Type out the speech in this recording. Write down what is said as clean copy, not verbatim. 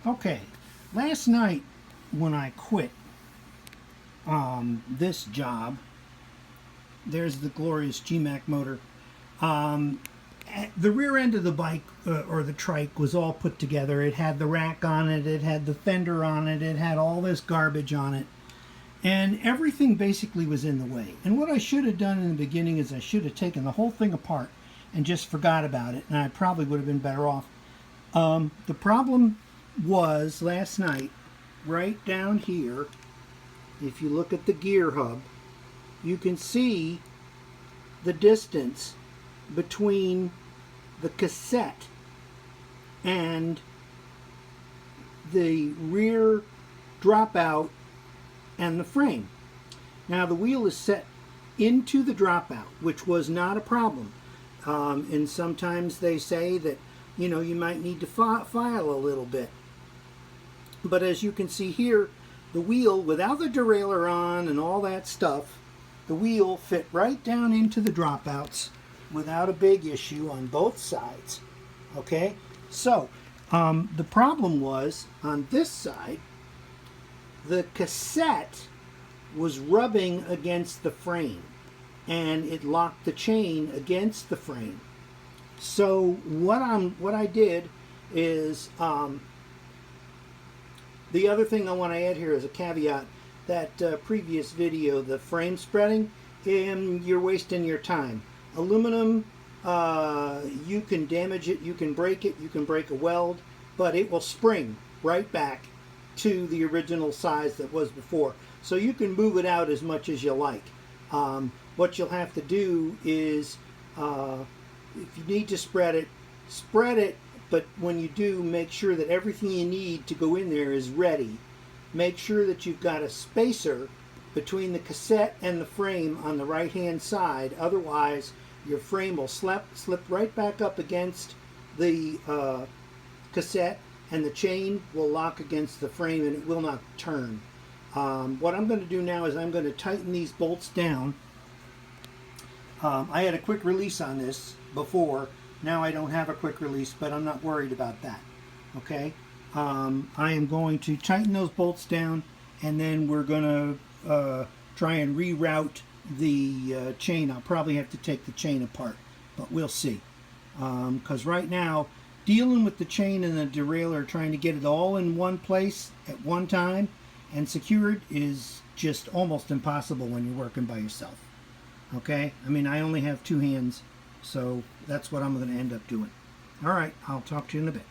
Okay, last night when I quit this job, there's the glorious GMAC motor. Um, the rear end of the bike or the trike was all put together. It had the rack on it, it had the fender on it, it had all this garbage on it, and everything basically was in the way. And what I should have done in the beginning is I should have taken the whole thing apart and just forgot about it, and I probably would have been better off. The problem was last night, right down here, if you look at the gear hub, you can see the distance between the cassette and the rear dropout and the frame. Now the wheel is set into the dropout, which was not a problem. And sometimes they say that, you might need to file a little bit. But as you can see here, the wheel, without the derailleur on and all that stuff, the wheel fit right down into the dropouts without a big issue on both sides. Okay, so the problem was on this side, the cassette was rubbing against the frame and it locked the chain against the frame. So what I did is, the other thing I want to add here is a caveat. That previous video, the frame spreading, you're wasting your time. Aluminum, you can damage it, you can break it, you can break a weld, but it will spring right back to the original size that was before. So you can move it out as much as you like. What you'll have to do is, if you need to spread it, but when you do, make sure that everything you need to go in there is ready. Make sure that you've got a spacer between the cassette and the frame on the right hand side, otherwise your frame will slip right back up against the cassette and the chain will lock against the frame and it will not turn. What I'm going to do now is I'm going to tighten these bolts down. I had a quick release on this before. Now I don't have a quick release, but I'm not worried about that. Okay, I am going to tighten those bolts down, and then we're going to try and reroute the chain. I'll probably have to take the chain apart, but we'll see. Because right now, dealing with the chain and the derailleur, trying to get it all in one place at one time and secured is just almost impossible when you're working by yourself. Okay, I mean, I only have two hands, so that's what I'm going to end up doing. All right, I'll talk to you in a bit.